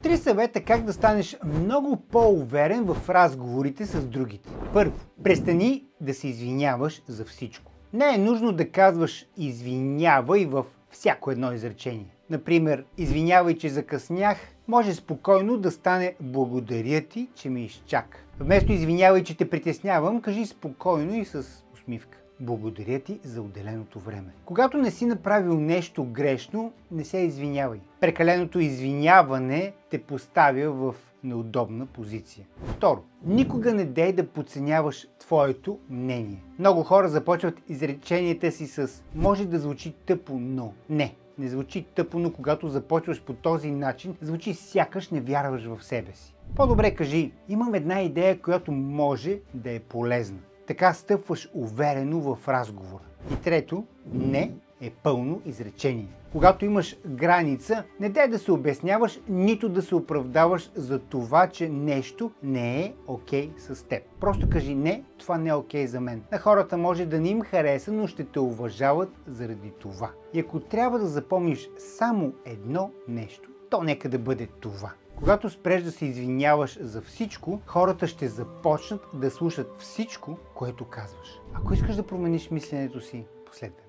3 съвета как да станеш много по-уверен в разговорите с другите. Първо, престани да се извиняваш за всичко. Не е нужно да казваш извинявай в всяко едно изречение. Например, извинявай, че закъснях, може спокойно да стане благодаря ти, че ме изчака. Вместо извинявай, че те притеснявам, кажи спокойно и с усмивка. Благодаря ти за отделеното време. Когато не си направил нещо грешно, не се извинявай. Прекаленото извиняване те поставя в неудобна позиция. Второ, никога не дей да подценяваш твоето мнение. Много хора започват изреченията си с може да звучи тъпо, но не звучи тъпо, но когато започваш по този начин, звучи сякаш не вярваш в себе си. По-добре кажи, имам една идея, която може да е полезна. Така стъпваш уверено в разговора. И трето, не е пълно изречение. Когато имаш граница, не дай да се обясняваш, нито да се оправдаваш за това, че нещо не е окей с теб. Просто кажи не, това не е окей за мен. На хората може да не им хареса, но ще те уважават заради това. И ако трябва да запомниш само едно нещо, то нека да бъде това. Когато спреш да се извиняваш за всичко, хората ще започнат да слушат всичко, което казваш. Ако искаш да промениш мисленето си, последвай.